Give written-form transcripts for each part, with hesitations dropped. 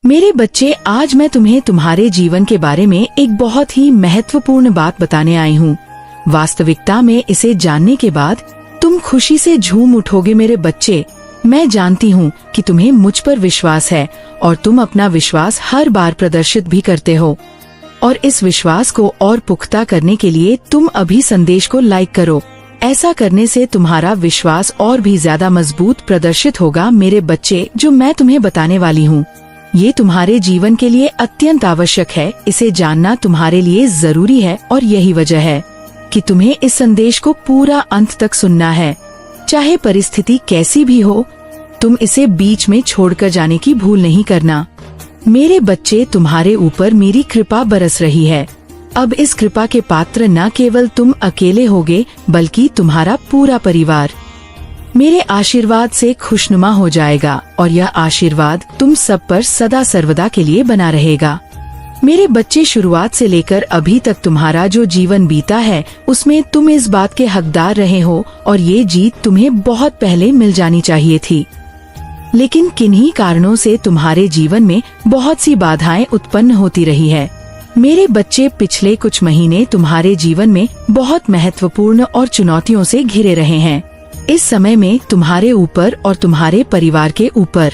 मेरे बच्चे, आज मैं तुम्हें तुम्हारे जीवन के बारे में एक बहुत ही महत्वपूर्ण बात बताने आई हूँ। वास्तविकता में इसे जानने के बाद तुम खुशी से झूम उठोगे। मेरे बच्चे, मैं जानती हूँ कि तुम्हें मुझ पर विश्वास है और तुम अपना विश्वास हर बार प्रदर्शित भी करते हो। और इस विश्वास को और पुख्ता करने के लिए तुम अभी संदेश को लाइक करो। ऐसा करने से तुम्हारा विश्वास और भी ज्यादा मजबूत प्रदर्शित होगा। मेरे बच्चे, जो मैं तुम्हें बताने वाली हूँ, ये तुम्हारे जीवन के लिए अत्यंत आवश्यक है। इसे जानना तुम्हारे लिए जरूरी है और यही वजह है कि तुम्हें इस संदेश को पूरा अंत तक सुनना है। चाहे परिस्थिति कैसी भी हो, तुम इसे बीच में छोड़कर जाने की भूल नहीं करना। मेरे बच्चे, तुम्हारे ऊपर मेरी कृपा बरस रही है। अब इस कृपा के पात्र न केवल तुम अकेले होगे, बल्कि तुम्हारा पूरा परिवार मेरे आशीर्वाद से खुशनुमा हो जाएगा और यह आशीर्वाद तुम सब पर सदा सर्वदा के लिए बना रहेगा। मेरे बच्चे, शुरुआत से लेकर अभी तक तुम्हारा जो जीवन बीता है, उसमें तुम इस बात के हकदार रहे हो और ये जीत तुम्हें बहुत पहले मिल जानी चाहिए थी। लेकिन किन्हीं कारणों से तुम्हारे जीवन में बहुत सी बाधाएं उत्पन्न होती रही है। मेरे बच्चे, पिछले कुछ महीने तुम्हारे जीवन में बहुत महत्वपूर्ण और चुनौतियों से घिरे रहे हैं। इस समय में तुम्हारे ऊपर और तुम्हारे परिवार के ऊपर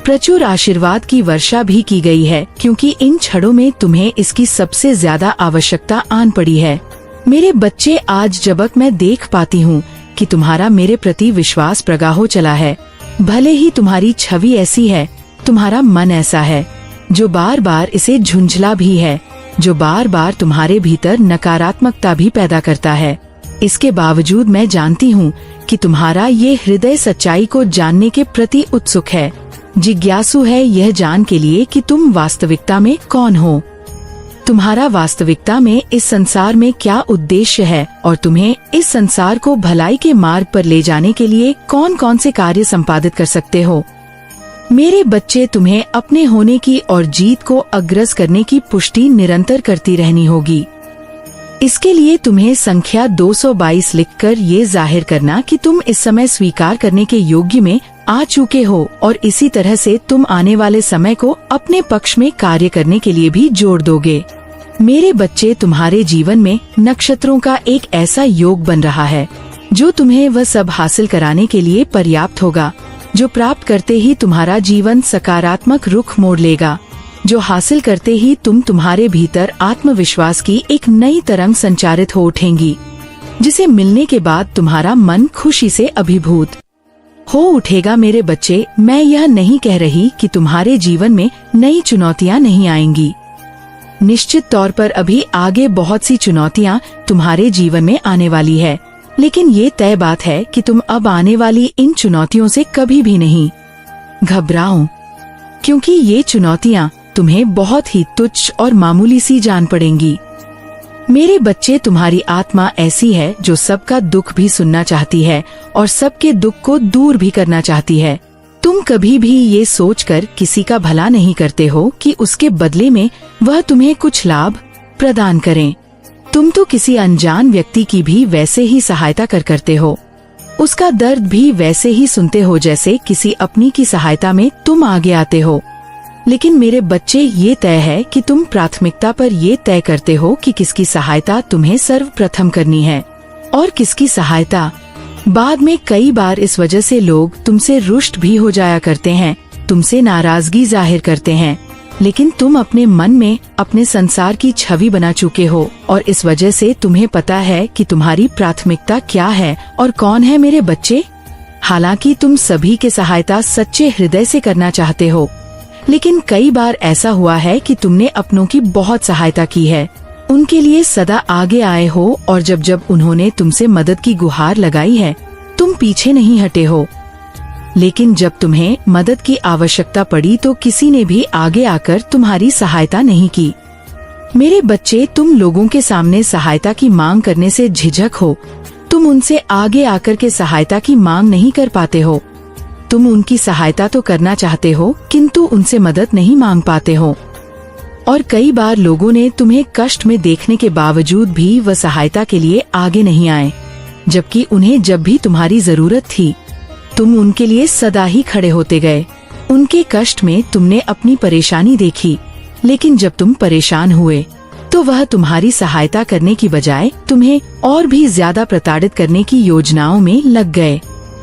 प्रचुर आशीर्वाद की वर्षा भी की गई है, क्योंकि इन क्षणों में तुम्हें इसकी सबसे ज्यादा आवश्यकता आन पड़ी है। मेरे बच्चे, आज जब मैं देख पाती हूँ कि तुम्हारा मेरे प्रति विश्वास प्रगाहो चला है। भले ही तुम्हारी छवि ऐसी है, तुम्हारा मन ऐसा है जो बार बार इसे झुंझला भी है, जो बार बार तुम्हारे भीतर नकारात्मकता भी पैदा करता है। इसके बावजूद मैं जानती हूँ कि तुम्हारा ये हृदय सच्चाई को जानने के प्रति उत्सुक है, जिज्ञासु है यह जान के लिए कि तुम वास्तविकता में कौन हो, तुम्हारा वास्तविकता में इस संसार में क्या उद्देश्य है और तुम्हें इस संसार को भलाई के मार्ग पर ले जाने के लिए कौन कौन से कार्य संपादित कर सकते हो। मेरे बच्चे, तुम्हें अपने होने की और जीत को अग्रसर करने की पुष्टि निरंतर करती रहनी होगी। इसके लिए तुम्हें संख्या 222 लिखकर ये जाहिर करना कि तुम इस समय स्वीकार करने के योग्य में आ चुके हो और इसी तरह से तुम आने वाले समय को अपने पक्ष में कार्य करने के लिए भी जोड़ दोगे। मेरे बच्चे, तुम्हारे जीवन में नक्षत्रों का एक ऐसा योग बन रहा है जो तुम्हें वह सब हासिल कराने के लिए पर्याप्त होगा, जो प्राप्त करते ही तुम्हारा जीवन सकारात्मक रुख मोड़ लेगा, जो हासिल करते ही तुम्हारे भीतर आत्मविश्वास की एक नई तरंग संचारित हो उठेंगी, जिसे मिलने के बाद तुम्हारा मन खुशी से अभिभूत हो उठेगा। मेरे बच्चे, मैं यह नहीं कह रही कि तुम्हारे जीवन में नई चुनौतियां नहीं आएंगी। निश्चित तौर पर अभी आगे बहुत सी चुनौतियां तुम्हारे जीवन में आने वाली है, लेकिन ये तय बात है कि तुम अब आने वाली इन चुनौतियों से कभी भी नहीं घबराओ, क्योंकि ये चुनौतियां तुम्हें बहुत ही तुच्छ और मामूली सी जान पड़ेंगी। मेरे बच्चे, तुम्हारी आत्मा ऐसी है जो सबका दुख भी सुनना चाहती है और सबके दुख को दूर भी करना चाहती है। तुम कभी भी ये सोचकर किसी का भला नहीं करते हो कि उसके बदले में वह तुम्हें कुछ लाभ प्रदान करें। तुम तो किसी अनजान व्यक्ति की भी वैसे ही सहायता करते हो, उसका दर्द भी वैसे ही सुनते हो जैसे किसी अपनी की सहायता में तुम आगे आते हो। लेकिन मेरे बच्चे, ये तय है कि तुम प्राथमिकता पर ये तय करते हो कि किसकी सहायता तुम्हें सर्वप्रथम करनी है और किसकी सहायता बाद में। कई बार इस वजह से लोग तुमसे रुष्ट भी हो जाया करते हैं, तुमसे नाराजगी जाहिर करते हैं, लेकिन तुम अपने मन में अपने संसार की छवि बना चुके हो और इस वजह से तुम्हें पता है कि तुम्हारी प्राथमिकता क्या है और कौन है। मेरे बच्चे, हालांकि तुम सभी की सहायता सच्चे हृदय से करना चाहते हो, लेकिन कई बार ऐसा हुआ है कि तुमने अपनों की बहुत सहायता की है, उनके लिए सदा आगे आए हो और जब जब उन्होंने तुमसे मदद की गुहार लगाई है, तुम पीछे नहीं हटे हो। लेकिन जब तुम्हें मदद की आवश्यकता पड़ी तो किसी ने भी आगे आकर तुम्हारी सहायता नहीं की। मेरे बच्चे, तुम लोगों के सामने सहायता की मांग करने से झिझक हो, तुम उनसे आगे आकर के सहायता की मांग नहीं कर पाते हो। तुम उनकी सहायता तो करना चाहते हो, किंतु उनसे मदद नहीं मांग पाते हो। और कई बार लोगों ने तुम्हें कष्ट में देखने के बावजूद भी वह सहायता के लिए आगे नहीं आए, जबकि उन्हें जब भी तुम्हारी जरूरत थी तुम उनके लिए सदा ही खड़े होते गए। उनके कष्ट में तुमने अपनी परेशानी देखी, लेकिन जब तुम परेशान हुए तो वह तुम्हारी सहायता करने की बजाय तुम्हें और भी ज्यादा प्रताड़ित करने की योजनाओं में लग गए।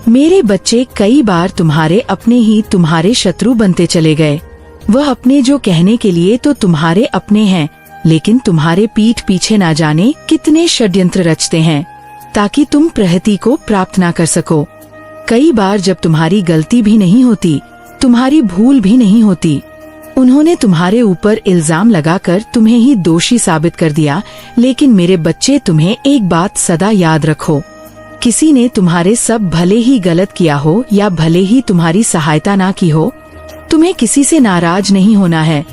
मेरे बच्चे कई बार तुम्हारे अपने ही तुम्हारे शत्रु बनते चले गए। वह अपने जो कहने के लिए तो तुम्हारे अपने हैं, लेकिन तुम्हारे पीठ पीछे ना जाने कितने षड्यंत्र रचते हैं ताकि तुम प्रगति को प्राप्त ना कर सको। कई बार जब तुम्हारी गलती भी नहीं होती, तुम्हारी भूल भी नहीं होती, उन्होंने तुम्हारे ऊपर इल्जाम लगाकर तुम्हें ही दोषी साबित कर दिया। लेकिन मेरे बच्चे, तुम्हें एक बात सदा याद रखो, किसी ने तुम्हारे सब भले ही गलत किया हो या भले ही तुम्हारी सहायता ना की हो, तुम्हें किसी से नाराज नहीं होना है,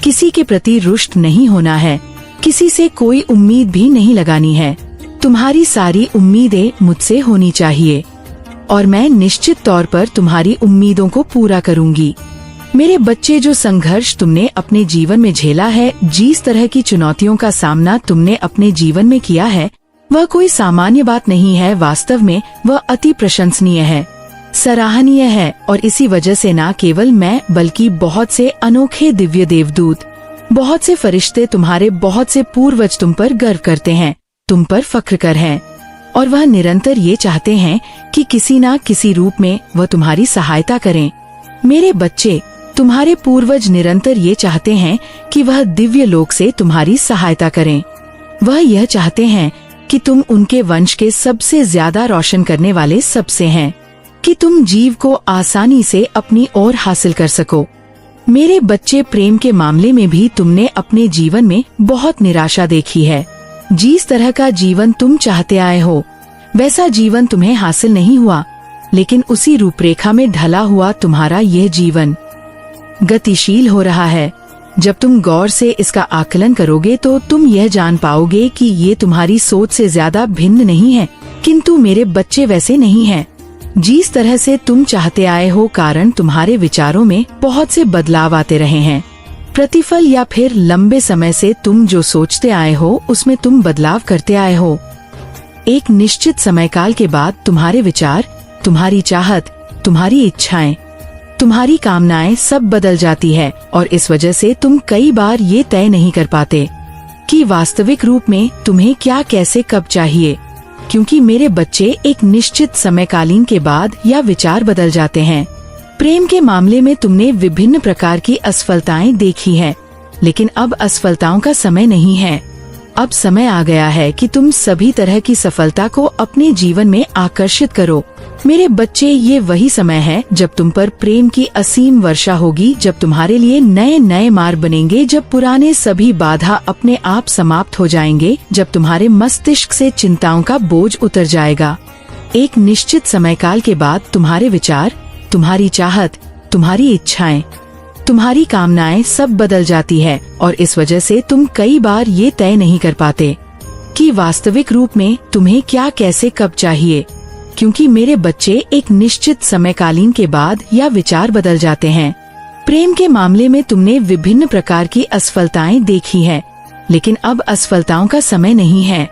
किसी के प्रति रुष्ट नहीं होना है, किसी से कोई उम्मीद भी नहीं लगानी है। तुम्हारी सारी उम्मीदें मुझसे होनी चाहिए और मैं निश्चित तौर पर तुम्हारी उम्मीदों को पूरा करूंगी। मेरे बच्चे, जो संघर्ष तुमने अपने जीवन में झेला है, जिस तरह की चुनौतियों का सामना तुमने अपने जीवन में किया है, वह कोई सामान्य बात नहीं है। वास्तव में वह अति प्रशंसनीय है, सराहनीय है, और इसी वजह से न केवल मैं बल्कि बहुत से अनोखे दिव्य देवदूत, बहुत से फरिश्ते, तुम्हारे बहुत से पूर्वज तुम पर गर्व करते हैं, तुम पर फख्र कर हैं, और वह निरंतर ये चाहते हैं कि किसी न किसी रूप में वह तुम्हारी सहायता करें। मेरे बच्चे, तुम्हारे पूर्वज निरंतर ये चाहते हैं कि वह दिव्य लोक से तुम्हारी सहायता करें। वह यह चाहते हैं कि तुम उनके वंश के सबसे ज्यादा रोशन करने वाले सबसे हैं, कि तुम जीव को आसानी से अपनी ओर हासिल कर सको। मेरे बच्चे, प्रेम के मामले में भी तुमने अपने जीवन में बहुत निराशा देखी है। जिस तरह का जीवन तुम चाहते आए हो, वैसा जीवन तुम्हें हासिल नहीं हुआ, लेकिन उसी रूपरेखा में ढला हुआ तुम्हारा यह जीवन गतिशील हो रहा है। जब तुम गौर से इसका आकलन करोगे तो तुम यह जान पाओगे कि ये तुम्हारी सोच से ज्यादा भिन्न नहीं है। किंतु मेरे बच्चे, वैसे नहीं है जिस तरह से तुम चाहते आए हो, कारण तुम्हारे विचारों में बहुत से बदलाव आते रहे हैं। प्रतिफल या फिर लंबे समय से तुम जो सोचते आए हो, उसमें तुम बदलाव करते आए हो। एक निश्चित समय काल के बाद तुम्हारे विचार, तुम्हारी चाहत, तुम्हारी इच्छाएं, तुम्हारी कामनाएं सब बदल जाती है, और इस वजह से तुम कई बार ये तय नहीं कर पाते कि वास्तविक रूप में तुम्हें क्या, कैसे, कब चाहिए, क्योंकि मेरे बच्चे, एक निश्चित समयकालीन के बाद या विचार बदल जाते हैं। प्रेम के मामले में तुमने विभिन्न प्रकार की असफलताएं देखी है, लेकिन अब असफलताओं का समय नहीं है। अब समय आ गया है कि तुम सभी तरह की सफलता को अपने जीवन में आकर्षित करो। मेरे बच्चे, ये वही समय है जब तुम पर प्रेम की असीम वर्षा होगी, जब तुम्हारे लिए नए नए मार्ग बनेंगे, जब पुराने सभी बाधा अपने आप समाप्त हो जाएंगे, जब तुम्हारे मस्तिष्क से चिंताओं का बोझ उतर जाएगा। एक निश्चित समय काल के बाद तुम्हारे विचार, तुम्हारी चाहत, तुम्हारी इच्छाएं, तुम्हारी कामनाएं सब बदल जाती है, और इस वजह से तुम कई बार ये तय नहीं कर पाते कि वास्तविक रूप में तुम्हें क्या, कैसे, कब चाहिए, क्योंकि मेरे बच्चे, एक निश्चित समयकालीन के बाद या विचार बदल जाते हैं। प्रेम के मामले में तुमने विभिन्न प्रकार की असफलताएं देखी है, लेकिन अब असफलताओं का समय नहीं है।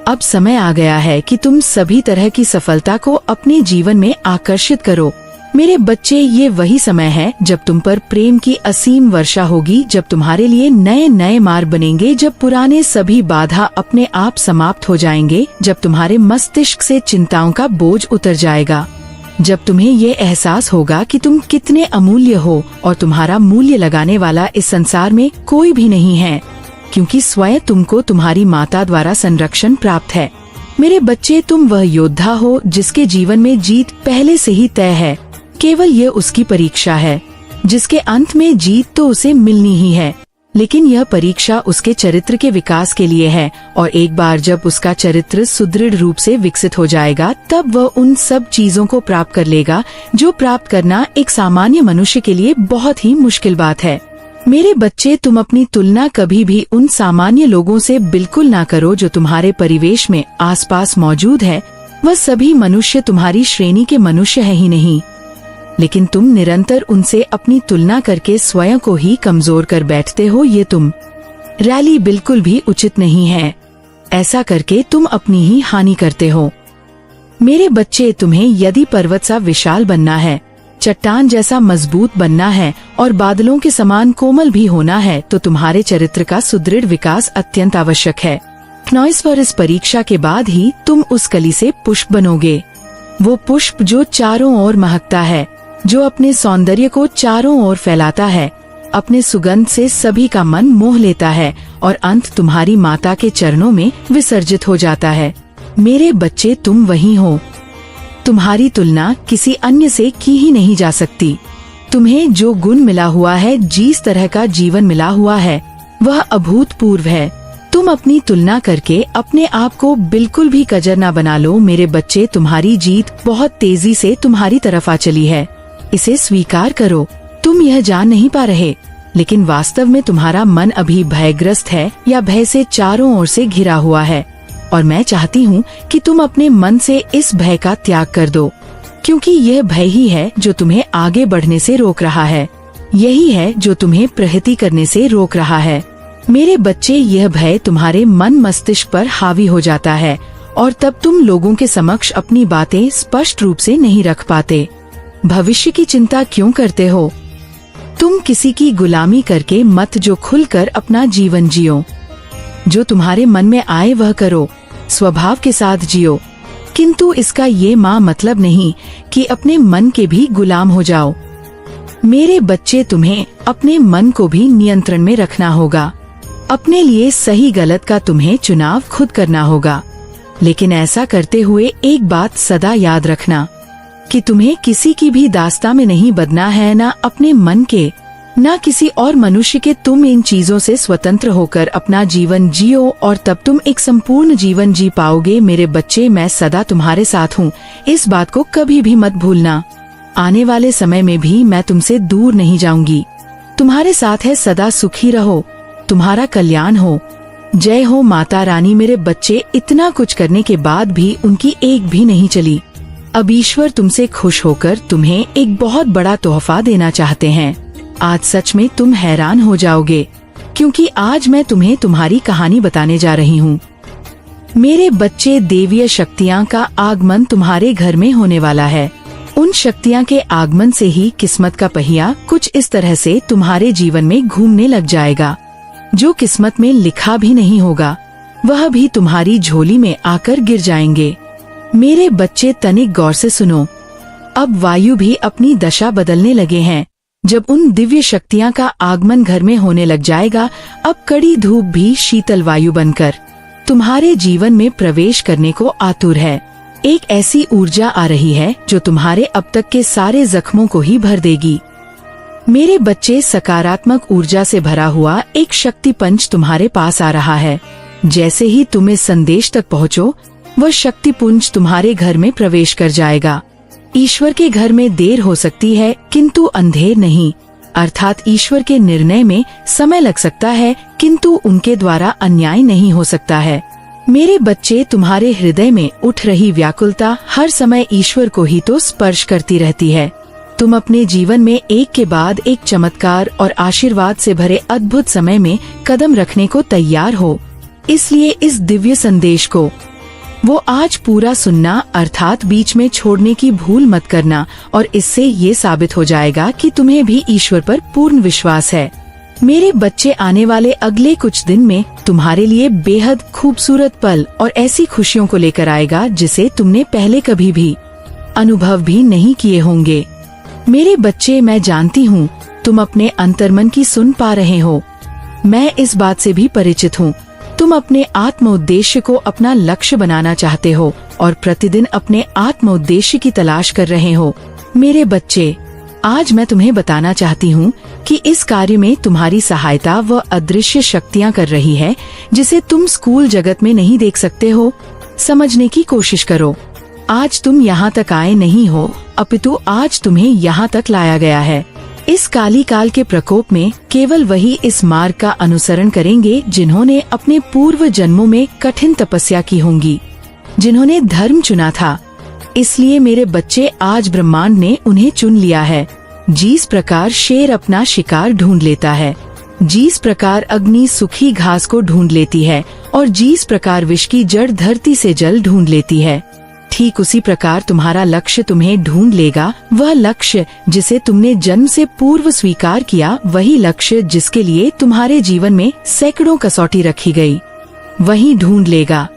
अब समय आ गया है कि तुम सभी तरह की सफलता को अपने जीवन में आकर्षित करो। मेरे बच्चे, ये वही समय है जब तुम पर प्रेम की असीम वर्षा होगी, जब तुम्हारे लिए नए नए मार्ग बनेंगे, जब पुराने सभी बाधा अपने आप समाप्त हो जाएंगे, जब तुम्हारे मस्तिष्क से चिंताओं का बोझ उतर जाएगा, जब तुम्हें ये एहसास होगा कि तुम कितने अमूल्य हो और तुम्हारा मूल्य लगाने वाला इस संसार में कोई भी नहीं है, क्योंकि स्वयं तुमको तुम्हारी माता द्वारा संरक्षण प्राप्त है। मेरे बच्चे, तुम वह योद्धा हो जिसके जीवन में जीत पहले से ही तय है। केवल ये उसकी परीक्षा है, जिसके अंत में जीत तो उसे मिलनी ही है, लेकिन यह परीक्षा उसके चरित्र के विकास के लिए है, और एक बार जब उसका चरित्र सुदृढ़ रूप से विकसित हो जाएगा, तब वह उन सब चीजों को प्राप्त कर लेगा जो प्राप्त करना एक सामान्य मनुष्य के लिए बहुत ही मुश्किल बात है। मेरे बच्चे, तुम अपनी तुलना कभी भी उन सामान्य लोगों से बिल्कुल ना करो जो तुम्हारे परिवेश में आसपास मौजूद है। वह सभी मनुष्य तुम्हारी श्रेणी के मनुष्य है ही नहीं, लेकिन तुम निरंतर उनसे अपनी तुलना करके स्वयं को ही कमजोर कर बैठते हो। ये तुम रैली बिल्कुल भी उचित नहीं है। ऐसा करके तुम अपनी ही हानि करते हो। मेरे बच्चे, तुम्हें यदि पर्वत सा विशाल बनना है चट्टान जैसा मजबूत बनना है और बादलों के समान कोमल भी होना है तो तुम्हारे चरित्र का सुदृढ़ विकास अत्यंत आवश्यक है। 19 वर्ष परीक्षा के बाद ही तुम उस कली से पुष्प बनोगे, वो पुष्प जो चारों ओर महकता है, जो अपने सौंदर्य को चारों ओर फैलाता है, अपने सुगंध से सभी का मन मोह लेता है और अंत तुम्हारी माता के चरणों में विसर्जित हो जाता है। मेरे बच्चे, तुम वही हो। तुम्हारी तुलना किसी अन्य से की ही नहीं जा सकती। तुम्हें जो गुण मिला हुआ है, जिस तरह का जीवन मिला हुआ है, वह अभूतपूर्व है। तुम अपनी तुलना करके अपने आप को बिल्कुल भी कजर न बना लो। मेरे बच्चे, तुम्हारी जीत बहुत तेजी से तुम्हारी तरफ आ चली है, इसे स्वीकार करो। तुम यह जान नहीं पा रहे, लेकिन वास्तव में तुम्हारा मन अभी भयग्रस्त है या भय से चारों ओर से घिरा हुआ है। और मैं चाहती हूँ कि तुम अपने मन से इस भय का त्याग कर दो, क्योंकि यह भय ही है जो तुम्हें आगे बढ़ने से रोक रहा है। यही है जो तुम्हें प्रगति करने से रोक रहा है। मेरे बच्चे, यह भय तुम्हारे मन मस्तिष्क पर हावी हो जाता है और तब तुम लोगों के समक्ष अपनी बातें स्पष्ट रूप से नहीं रख पाते। भविष्य की चिंता क्यों करते हो? तुम किसी की गुलामी करके मत, जो खुलकर अपना जीवन जियो। जो तुम्हारे मन में आए वह करो, स्वभाव के साथ जियो, किंतु इसका ये मतलब नहीं कि अपने मन के भी गुलाम हो जाओ। मेरे बच्चे, तुम्हें अपने मन को भी नियंत्रण में रखना होगा। अपने लिए सही गलत का तुम्हें चुनाव खुद करना होगा, लेकिन ऐसा करते हुए एक बात सदा याद रखना कि तुम्हें किसी की भी दास्तां में नहीं बदना है, ना अपने मन के, ना किसी और मनुष्य के। तुम इन चीजों से स्वतंत्र होकर अपना जीवन जियो और तब तुम एक संपूर्ण जीवन जी पाओगे। मेरे बच्चे, मैं सदा तुम्हारे साथ हूँ, इस बात को कभी भी मत भूलना। आने वाले समय में भी मैं तुमसे दूर नहीं जाऊंगी। तुम्हारे साथ है, सदा सुखी रहो, तुम्हारा कल्याण हो। जय हो माता रानी। मेरे बच्चे, इतना कुछ करने के बाद भी उनकी एक भी नहीं चली। अब ईश्वर तुमसे खुश होकर तुम्हें एक बहुत बड़ा तोहफा देना चाहते हैं। आज सच में तुम हैरान हो जाओगे, क्योंकि आज मैं तुम्हें तुम्हारी कहानी बताने जा रही हूँ। मेरे बच्चे, देवीय शक्तियाँ का आगमन तुम्हारे घर में होने वाला है। उन शक्तियाँ के आगमन से ही किस्मत का पहिया कुछ इस तरह से तुम्हारे जीवन में घूमने लग जाएगा। जो किस्मत में लिखा भी नहीं होगा, वह भी तुम्हारी झोली में आकर गिर जाएंगे। मेरे बच्चे, तनिक गौर से सुनो। अब वायु भी अपनी दशा बदलने लगे हैं। जब उन दिव्य शक्तियाँ का आगमन घर में होने लग जाएगा, अब कड़ी धूप भी शीतल वायु बनकर तुम्हारे जीवन में प्रवेश करने को आतुर है। एक ऐसी ऊर्जा आ रही है जो तुम्हारे अब तक के सारे जख्मों को ही भर देगी। मेरे बच्चे, सकारात्मक ऊर्जा से भरा हुआ एक शक्ति पंच तुम्हारे पास आ रहा है। जैसे ही तुम इस संदेश तक पहुँचो, वह शक्ति पुंज तुम्हारे घर में प्रवेश कर जाएगा। ईश्वर के घर में देर हो सकती है, किंतु अंधेर नहीं। अर्थात ईश्वर के निर्णय में समय लग सकता है, किंतु उनके द्वारा अन्याय नहीं हो सकता है। मेरे बच्चे, तुम्हारे हृदय में उठ रही व्याकुलता हर समय ईश्वर को ही तो स्पर्श करती रहती है। तुम अपने जीवन में एक के बाद एक चमत्कार और आशीर्वाद से भरे अद्भुत समय में कदम रखने को तैयार हो। इसलिए इस दिव्य संदेश को वो आज पूरा सुनना, अर्थात बीच में छोड़ने की भूल मत करना, और इससे ये साबित हो जाएगा कि तुम्हें भी ईश्वर पर पूर्ण विश्वास है। मेरे बच्चे, आने वाले अगले कुछ दिन में तुम्हारे लिए बेहद खूबसूरत पल और ऐसी खुशियों को लेकर आएगा जिसे तुमने पहले कभी भी अनुभव भी नहीं किए होंगे। मेरे बच्चे, मैं जानती हूँ तुम अपने अंतर्मन की सुन पा रहे हो। मैं इस बात से भी परिचित हूँ। तुम अपने आत्म उद्देश्य को अपना लक्ष्य बनाना चाहते हो और प्रतिदिन अपने आत्म उद्देश्य की तलाश कर रहे हो। मेरे बच्चे, आज मैं तुम्हें बताना चाहती हूँ कि इस कार्य में तुम्हारी सहायता वह अदृश्य शक्तियाँ कर रही है जिसे तुम स्कूल जगत में नहीं देख सकते हो। समझने की कोशिश करो। आज तुम यहाँ तक आए नहीं हो, अपितु आज तुम्हें यहाँ तक लाया गया है। इस काली काल के प्रकोप में केवल वही इस मार्ग का अनुसरण करेंगे जिन्होंने अपने पूर्व जन्मों में कठिन तपस्या की होंगी, जिन्होंने धर्म चुना था। इसलिए मेरे बच्चे, आज ब्रह्मांड ने उन्हें चुन लिया है। जिस प्रकार शेर अपना शिकार ढूंढ लेता है, जिस प्रकार अग्नि सूखी घास को ढूंढ लेती है और जिस प्रकार विष की जड़ धरती से जल ढूंढ लेती है, ठीक उसी प्रकार तुम्हारा लक्ष्य तुम्हें ढूंढ लेगा। वह लक्ष्य जिसे तुमने जन्म से पूर्व स्वीकार किया, वही लक्ष्य जिसके लिए तुम्हारे जीवन में सैकड़ों कसौटी रखी गई, वही ढूंढ लेगा।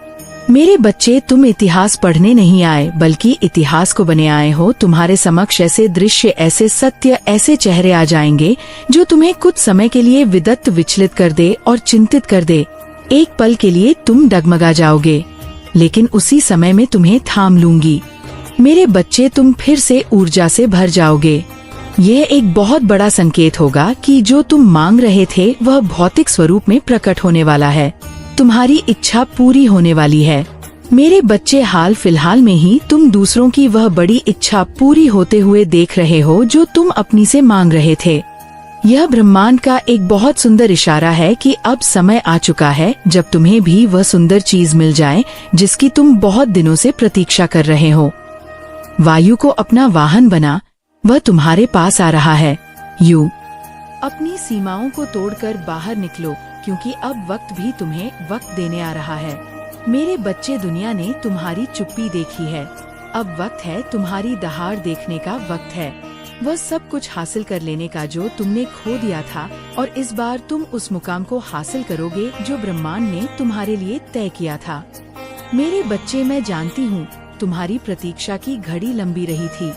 मेरे बच्चे, तुम इतिहास पढ़ने नहीं आए बल्कि इतिहास को बने आए हो। तुम्हारे समक्ष ऐसे दृश्य, ऐसे सत्य, ऐसे चेहरे आ जाएंगे जो तुम्हें कुछ समय के लिए विदत्त विचलित कर दे और चिंतित कर दे। एक पल के लिए तुम डगमगा जाओगे, लेकिन उसी समय में तुम्हें थाम लूंगी। मेरे बच्चे, तुम फिर से ऊर्जा से भर जाओगे। यह एक बहुत बड़ा संकेत होगा कि जो तुम मांग रहे थे वह भौतिक स्वरूप में प्रकट होने वाला है। तुम्हारी इच्छा पूरी होने वाली है। मेरे बच्चे, हाल फिलहाल में ही तुम दूसरों की वह बड़ी इच्छा पूरी होते हुए देख रहे हो जो तुम अपनी से मांग रहे थे। यह ब्रह्मांड का एक बहुत सुंदर इशारा है कि अब समय आ चुका है जब तुम्हें भी वह सुंदर चीज मिल जाए जिसकी तुम बहुत दिनों से प्रतीक्षा कर रहे हो। वायु को अपना वाहन बना, वह तुम्हारे पास आ रहा है। यू अपनी सीमाओं को तोड़कर बाहर निकलो, क्योंकि अब वक्त भी तुम्हें वक्त देने आ रहा है। मेरे बच्चे, दुनिया ने तुम्हारी चुप्पी देखी है। अब वक्त है तुम्हारी दहाड़ देखने का वक्त है। वह सब कुछ हासिल कर लेने का जो तुमने खो दिया था, और इस बार तुम उस मुकाम को हासिल करोगे जो ब्रह्मांड ने तुम्हारे लिए तय किया था। मेरे बच्चे, मैं जानती हूँ तुम्हारी प्रतीक्षा की घड़ी लंबी रही थी,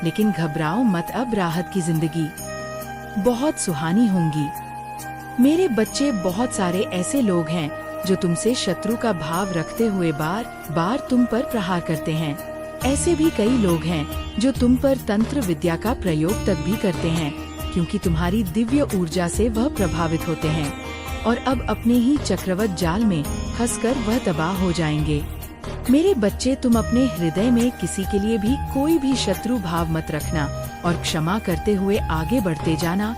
लेकिन घबराओ मत, अब राहत की जिंदगी बहुत सुहानी होंगी। मेरे बच्चे, बहुत सारे ऐसे लोग हैं जो तुमसे शत्रु का भाव रखते हुए बार बार तुम पर प्रहार करते हैं। ऐसे भी कई लोग हैं जो तुम पर तंत्र विद्या का प्रयोग तक भी करते हैं, क्योंकि तुम्हारी दिव्य ऊर्जा से वह प्रभावित होते हैं और अब अपने ही चक्रवत जाल में फंसकर वह तबाह हो जाएंगे। मेरे बच्चे, तुम अपने हृदय में किसी के लिए भी कोई भी शत्रु भाव मत रखना और क्षमा करते हुए आगे बढ़ते जाना।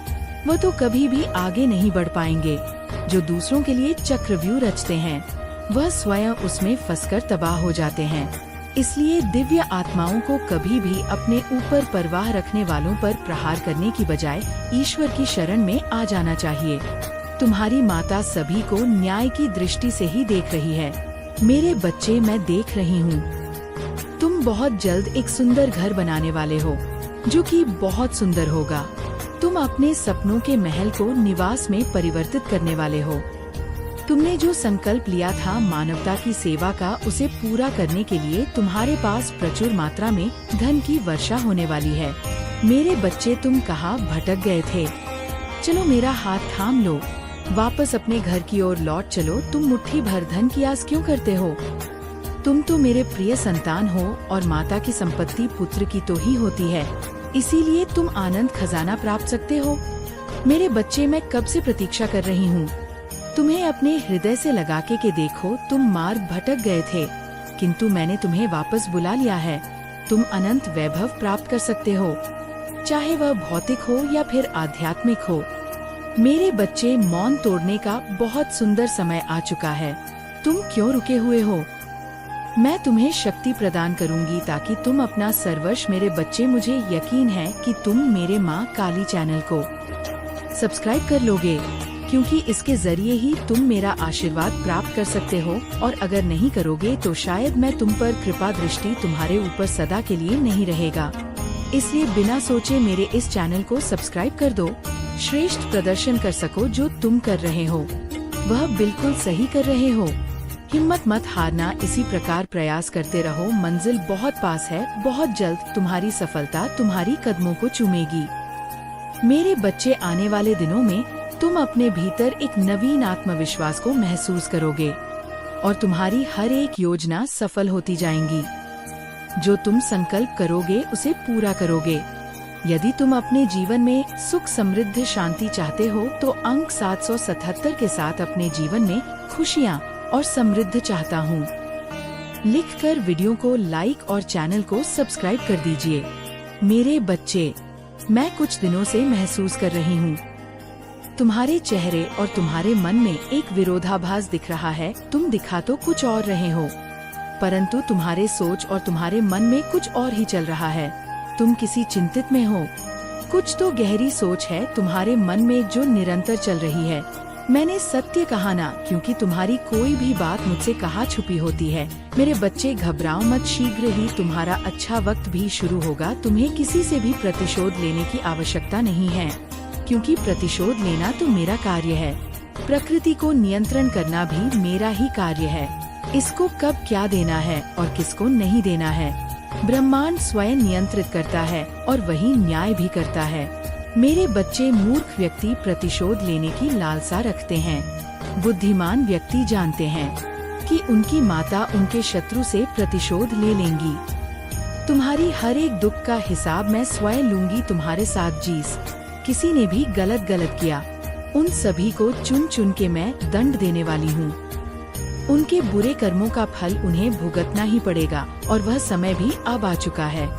वह तो कभी भी आगे नहीं बढ़ पाएंगे। जो दूसरों के लिए चक्रव्यूह रचते हैं, वह स्वयं उसमें फंसकर तबाह हो जाते हैं। इसलिए दिव्य आत्माओं को कभी भी अपने ऊपर परवाह रखने वालों पर प्रहार करने की बजाय ईश्वर की शरण में आ जाना चाहिए। तुम्हारी माता सभी को न्याय की दृष्टि से ही देख रही है। मेरे बच्चे, मैं देख रही हूँ तुम बहुत जल्द एक सुंदर घर बनाने वाले हो, जो कि बहुत सुंदर होगा। तुम अपने सपनों के महल को निवास में परिवर्तित करने वाले हो। तुमने जो संकल्प लिया था मानवता की सेवा का, उसे पूरा करने के लिए तुम्हारे पास प्रचुर मात्रा में धन की वर्षा होने वाली है। मेरे बच्चे, तुम कहाँ भटक गए थे? चलो मेरा हाथ थाम लो, वापस अपने घर की ओर लौट चलो। तुम मुट्ठी भर धन की आस क्यों करते हो? तुम तो मेरे प्रिय संतान हो और माता की संपत्ति पुत्र की तो ही होती है, इसीलिए तुम आनंद खजाना प्राप्त सकते हो। मेरे बच्चे, मैं कब से प्रतीक्षा कर रही हूँ। तुम्हें अपने हृदय से लगा के देखो, तुम मार्ग भटक गए थे, किंतु मैंने तुम्हें वापस बुला लिया है। तुम अनंत वैभव प्राप्त कर सकते हो, चाहे वह भौतिक हो या फिर आध्यात्मिक हो। मेरे बच्चे, मौन तोड़ने का बहुत सुंदर समय आ चुका है। तुम क्यों रुके हुए हो? मैं तुम्हें शक्ति प्रदान करूंगी ताकि तुम अपना सर्वस्व। मेरे बच्चे, मुझे यकीन है कि तुम मेरे माँ काली चैनल को सब्सक्राइब कर लोगे, क्योंकि इसके जरिए ही तुम मेरा आशीर्वाद प्राप्त कर सकते हो, और अगर नहीं करोगे तो शायद मैं तुम पर कृपा दृष्टि तुम्हारे ऊपर सदा के लिए नहीं रहेगा। इसलिए बिना सोचे मेरे इस चैनल को सब्सक्राइब कर दो। श्रेष्ठ प्रदर्शन कर सको जो तुम कर रहे हो, वह बिल्कुल सही कर रहे हो। हिम्मत मत हारना, इसी प्रकार प्रयास करते रहो। मंजिल बहुत पास है, बहुत जल्द तुम्हारी सफलता तुम्हारी कदमों को चूमेगी। मेरे बच्चे, आने वाले दिनों में तुम अपने भीतर एक नवीन आत्मविश्वास को महसूस करोगे और तुम्हारी हर एक योजना सफल होती जाएंगी। जो तुम संकल्प करोगे उसे पूरा करोगे। यदि तुम अपने जीवन में सुख, समृद्ध, शांति चाहते हो तो अंक 777 के साथ अपने जीवन में खुशियाँ और समृद्ध चाहता हूँ लिखकर वीडियो को लाइक और चैनल को सब्सक्राइब कर दीजिए। मेरे बच्चे, मैं कुछ दिनों से महसूस कर रही हूँ तुम्हारे चेहरे और तुम्हारे मन में एक विरोधाभास दिख रहा है। तुम दिखा तो कुछ और रहे हो, परंतु तुम्हारे सोच और तुम्हारे मन में कुछ और ही चल रहा है। तुम किसी चिंतित में हो। कुछ तो गहरी सोच है तुम्हारे मन में जो निरंतर चल रही है। मैंने सत्य कहा ना, क्योंकि तुम्हारी कोई भी बात मुझसे कहाँ छुपी होती है। मेरे बच्चे घबराओ मत, शीघ्र ही तुम्हारा अच्छा वक्त भी शुरू होगा। तुम्हें किसी से भी प्रतिशोध लेने की आवश्यकता नहीं है, क्योंकि प्रतिशोध लेना तो मेरा कार्य है। प्रकृति को नियंत्रण करना भी मेरा ही कार्य है। इसको कब क्या देना है और किसको नहीं देना है, ब्रह्मांड स्वयं नियंत्रित करता है और वही न्याय भी करता है। मेरे बच्चे मूर्ख व्यक्ति प्रतिशोध लेने की लालसा रखते हैं। बुद्धिमान व्यक्ति जानते हैं कि उनकी माता उनके शत्रु से प्रतिशोध ले लेंगी। तुम्हारी हर एक दुख का हिसाब मैं स्वयं लूंगी तुम्हारे साथ। जीस किसी ने भी गलत किया, उन सभी को चुन चुन के मैं दंड देने वाली हूँ। उनके बुरे कर्मों का फल उन्हें भुगतना ही पड़ेगा और वह समय भी अब आ चुका है।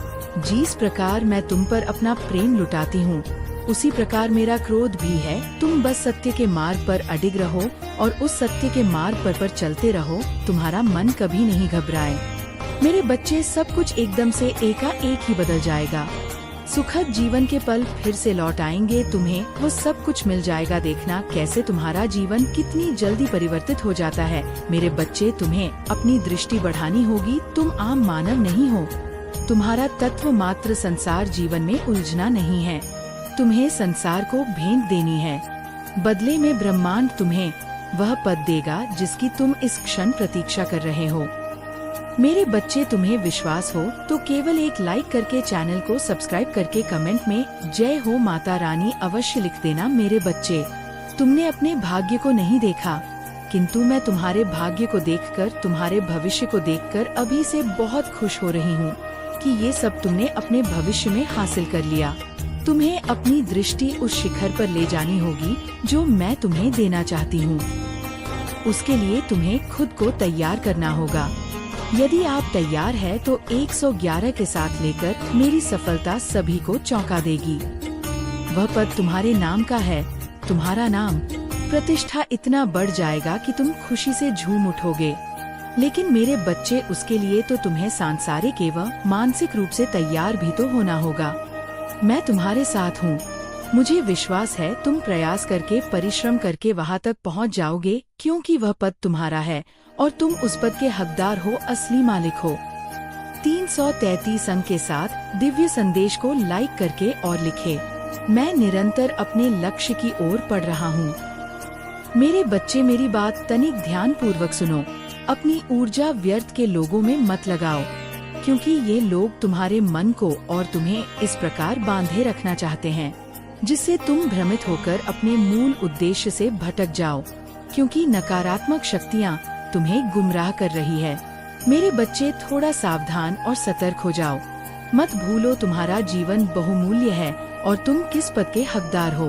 जिस प्रकार मैं तुम पर अपना प्रेम लुटाती हूँ, उसी प्रकार मेरा क्रोध भी है। तुम बस सत्य के मार्ग पर अडिग रहो और उस सत्य के मार्ग पर चलते रहो। तुम्हारा मन कभी नहीं घबराए। मेरे बच्चे, सब कुछ एकदम से एकाएक ही बदल जाएगा। सुखद जीवन के पल फिर से लौट आएंगे। तुम्हें वो सब कुछ मिल जाएगा। देखना कैसे तुम्हारा जीवन कितनी जल्दी परिवर्तित हो जाता है। मेरे बच्चे, तुम्हें अपनी दृष्टि बढ़ानी होगी। तुम आम मानव नहीं हो। तुम्हारा तत्व मात्र संसार जीवन में उलझना नहीं है। तुम्हें संसार को भेंट देनी है। बदले में ब्रह्मांड तुम्हें वह पद देगा जिसकी तुम इस क्षण प्रतीक्षा कर रहे हो। मेरे बच्चे, तुम्हें विश्वास हो तो केवल एक लाइक करके चैनल को सब्सक्राइब करके कमेंट में जय हो माता रानी अवश्य लिख देना। मेरे बच्चे, तुमने अपने भाग्य को नहीं देखा, किंतु मैं तुम्हारे भाग्य को देखकर, तुम्हारे भविष्य को देखकर अभी से बहुत खुश हो रही हूँ कि ये सब तुमने अपने भविष्य में हासिल कर लिया। तुम्हें अपनी दृष्टि उस शिखर पर ले जानी होगी जो मैं तुम्हें देना चाहती हूँ। उसके लिए तुम्हें खुद को तैयार करना होगा। यदि आप तैयार है तो 111 के साथ लेकर मेरी सफलता सभी को चौंका देगी। वह पद तुम्हारे नाम का है। तुम्हारा नाम, प्रतिष्ठा इतना बढ़ जाएगा कि तुम खुशी से झूम उठोगे। लेकिन मेरे बच्चे, उसके लिए तो तुम्हें सांसारिक एवं मानसिक रूप से तैयार भी तो होना होगा। मैं तुम्हारे साथ हूँ। मुझे विश्वास है तुम प्रयास करके, परिश्रम करके वहाँ तक पहुँच जाओगे, क्योंकि वह पद तुम्हारा है और तुम उस पद के हकदार हो, असली मालिक हो। 333 अंक के साथ दिव्य संदेश को लाइक करके और लिखे। मैं निरंतर अपने लक्ष्य की ओर बढ़ रहा हूँ। मेरे बच्चे, मेरी बात तनिक ध्यान पूर्वक सुनो। अपनी ऊर्जा व्यर्थ के लोगों में मत लगाओ, क्योंकि ये लोग तुम्हारे मन को और तुम्हें इस प्रकार बांधे रखना चाहते हैं जिससे तुम भ्रमित होकर अपने मूल उद्देश्य से भटक जाओ, क्योंकि नकारात्मक शक्तियाँ तुम्हें गुमराह कर रही है। मेरे बच्चे, थोड़ा सावधान और सतर्क हो जाओ। मत भूलो तुम्हारा जीवन बहुमूल्य है और तुम किस पद के हकदार हो।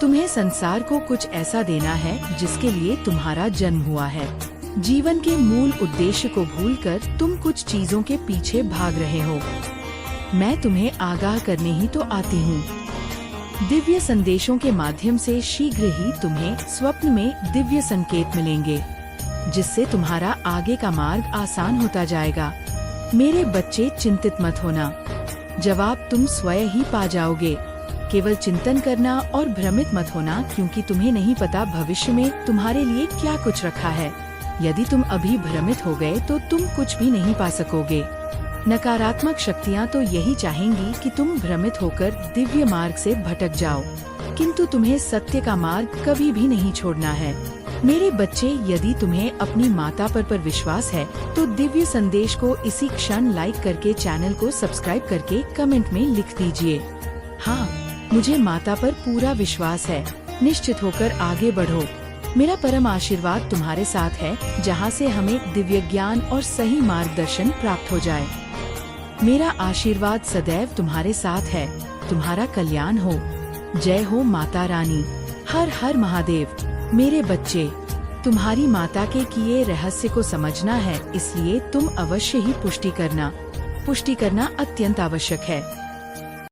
तुम्हें संसार को कुछ ऐसा देना है जिसके लिए तुम्हारा जन्म हुआ है। जीवन के मूल उद्देश्य को भूलकर तुम कुछ चीजों के पीछे भाग रहे हो। मैं तुम्हें आगाह करने ही तो आती हूँ। दिव्य संदेशों के माध्यम से शीघ्र ही तुम्हें स्वप्न में दिव्य संकेत मिलेंगे, जिससे तुम्हारा आगे का मार्ग आसान होता जाएगा। मेरे बच्चे, चिंतित मत होना, जवाब तुम स्वयं ही पा जाओगे। केवल चिंतन करना और भ्रमित मत होना, क्योंकि तुम्हें नहीं पता भविष्य में तुम्हारे लिए क्या कुछ रखा है। यदि तुम अभी भ्रमित हो गए तो तुम कुछ भी नहीं पा सकोगे। नकारात्मक शक्तियाँ तो यही चाहेंगी कि तुम भ्रमित होकर दिव्य मार्ग से भटक जाओ, किंतु तुम्हें सत्य का मार्ग कभी भी नहीं छोड़ना है। मेरे बच्चे, यदि तुम्हें अपनी माता पर विश्वास है तो दिव्य संदेश को इसी क्षण लाइक करके चैनल को सब्सक्राइब करके कमेंट में लिख दीजिए। हाँ, मुझे माता पर पूरा विश्वास है। निश्चित होकर आगे बढ़ो। मेरा परम आशीर्वाद तुम्हारे साथ है, जहाँ से हमें दिव्य ज्ञान और सही मार्गदर्शन प्राप्त हो जाए। मेरा आशीर्वाद सदैव तुम्हारे साथ है। तुम्हारा कल्याण हो। जय हो माता रानी। हर हर महादेव। मेरे बच्चे, तुम्हारी माता के किए रहस्य को समझना है, इसलिए तुम अवश्य ही पुष्टि करना अत्यंत आवश्यक है।